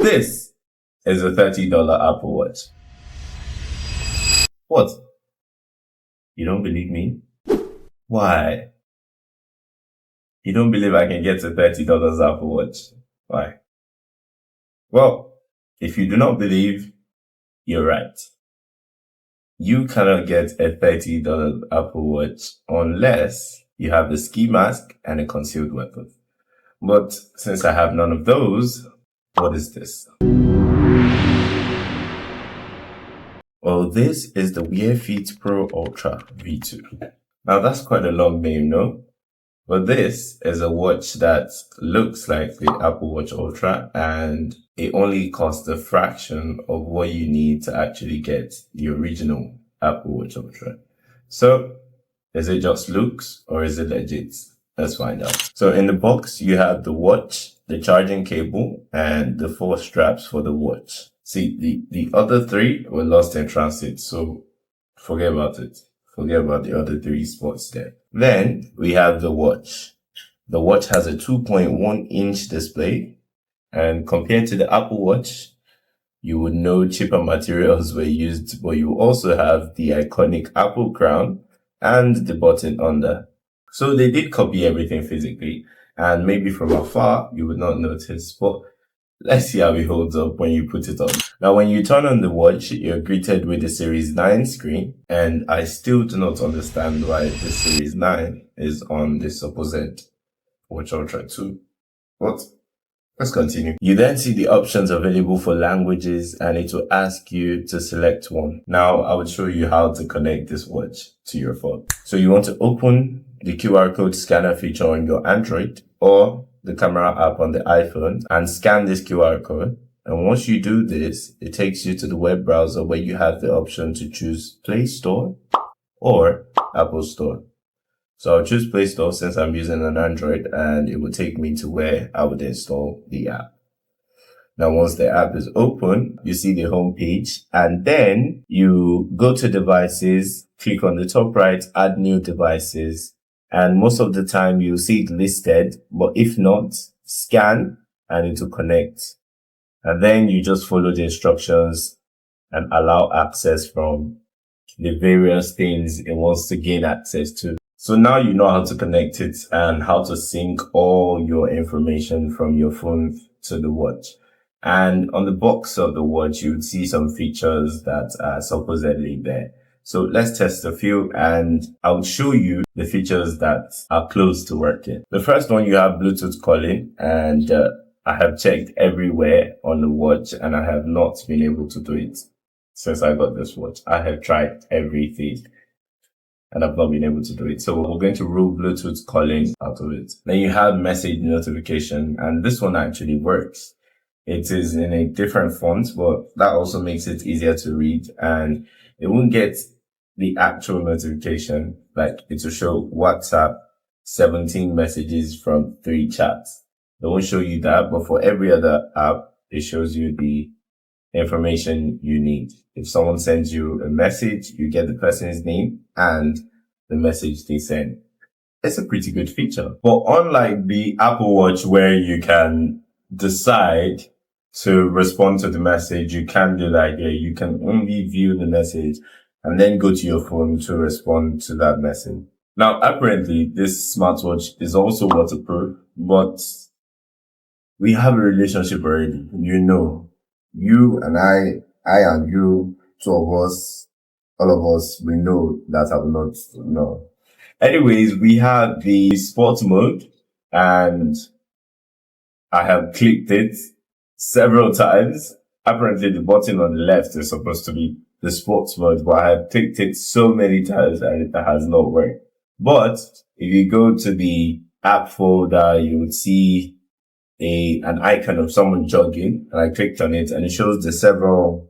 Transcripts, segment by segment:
This is a $30 Apple Watch. What? You don't believe me? Why? You don't believe I can get a $30 Apple Watch? Why? Well, if you do not believe, you're right. You cannot get a $30 Apple Watch unless you have the ski mask and a concealed weapon. But since I have none of those, what is this? Well, this is the Wear Fit Pro Ultra V2. Now that's quite a long name, no? But this is a watch that looks like the Apple Watch Ultra, and it only costs a fraction of what you need to actually get the original Apple Watch Ultra. So, is it just looks or is it legit? Let's find out. So in the box, you have the watch, the charging cable, and the 4 straps for the watch. See, the other 3 were lost in transit, so forget about it. Forget about the other 3 spots there. Then we have the watch. The watch has a 2.1-inch display, and compared to the Apple Watch, you would know cheaper materials were used, but you also have the iconic Apple crown and the button under. So they did copy everything physically, and maybe from afar you would not notice, but let's see how it holds up when you put it on. Now, when you turn on the watch, you're greeted with the Series 9 screen, and I still do not understand why the Series 9 is on the supposed Watch Ultra 2. But let's continue. You then see the options available for languages, and it will ask you to select one. Now, I will show you how to connect this watch to your phone. So you want to open the QR code scanner feature on your Android or the camera app on the iPhone and scan this QR code. And once you do this, it takes you to the web browser where you have the option to choose Play Store or Apple Store. So I'll choose Play Store since I'm using an Android, and it will take me to where I would install the app. Now, once the app is open, you see the home page, and then you go to devices, click on the top right, add new devices. And most of the time you'll see it listed, but if not, scan and it will connect. And then you just follow the instructions and allow access from the various things it wants to gain access to. So now you know how to connect it and how to sync all your information from your phone to the watch. And on the box of the watch, you would see some features that are supposedly there. So let's test a few, and I'll show you the features that are close to working. The first one, you have Bluetooth calling, and I have checked everywhere on the watch and I have not been able to do it since I got this watch. I have tried everything and I've not been able to do it. So we're going to rule Bluetooth calling out of it. Then you have message notification, and this one actually works. It is in a different font, but that also makes it easier to read, and it won't get the actual notification. Like, it will show WhatsApp 17 messages from 3 chats. It won't show you that, but for every other app, it shows you the information you need. If someone sends you a message, you get the person's name and the message they send. It's a pretty good feature. But unlike the Apple Watch where you can decide to respond to the message, you can do that here. You can only view the message and then go to your phone to respond to that message. Now, apparently, this smartwatch is also waterproof, but we have a relationship already. You know, you and I and you, 2 of us, all of us, we know that I will not know. Anyways, we have the sport mode, and I have clicked it several times. Apparently, the button on the left is supposed to be the sports mode, but I have clicked it so many times and it has not worked. But if you go to the app folder, you would see an icon of someone jogging, and I clicked on it and it shows the several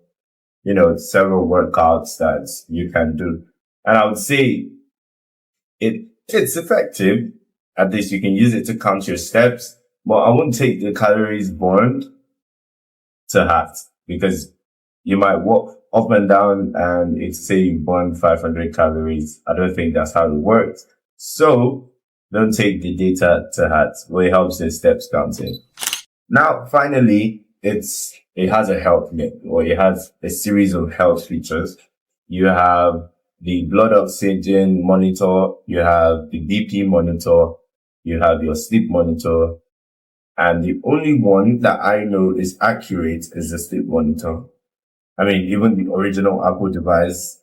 workouts that you can do. And I would say it's effective. At least you can use it to count your steps, but I wouldn't take the calories burned to heart, because you might walk up and down and it say you burned 500 calories. I don't think that's how it works. So don't take the data to heart, but it helps in steps counting. Now, finally, it has a health net, or it has a series of health features. You have the blood oxygen monitor, you have the BP monitor, you have your sleep monitor, and the only one that I know is accurate is the sleep monitor. I mean, even the original Apple device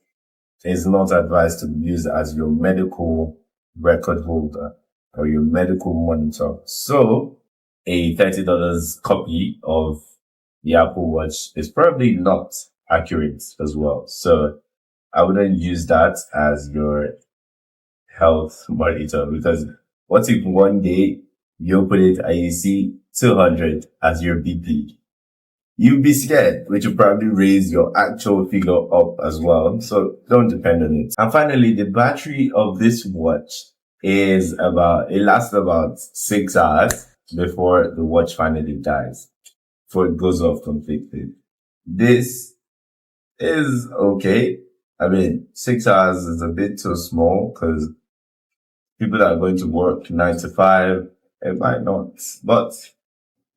is not advised to be used as your medical record holder or your medical monitor. So a $30 copy of the Apple Watch is probably not accurate as well. So I wouldn't use that as your health monitor, because what if one day you open it and you see 200 as your BP? You'll be scared, which will probably raise your actual figure up as well. So don't depend on it. And finally, the battery of this watch it lasts about 6 hours before the watch finally dies, before it goes off completely. This is okay. I mean, 6 hours is a bit too small because people that are going to work 9 to 5, it might not. But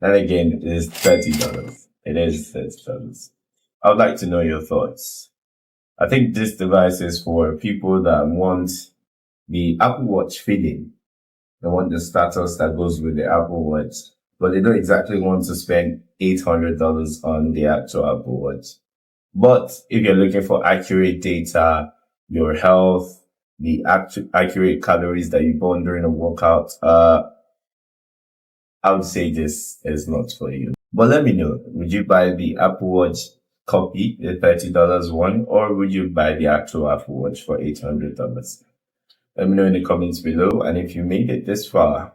then again, it is $30. It is $30. I would like to know your thoughts. I think this device is for people that want the Apple Watch feeling. They want the status that goes with the Apple Watch, but they don't exactly want to spend $800 on the actual Apple Watch. But if you're looking for accurate data, your health, the accurate calories that you burn during a workout, I would say this is not for you. But let me know, would you buy the Apple Watch copy, the $30 one, or would you buy the actual Apple Watch for $800? Let me know in the comments below. And if you made it this far,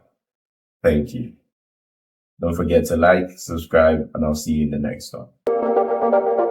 thank you. Don't forget to like, subscribe, and I'll see you in the next one.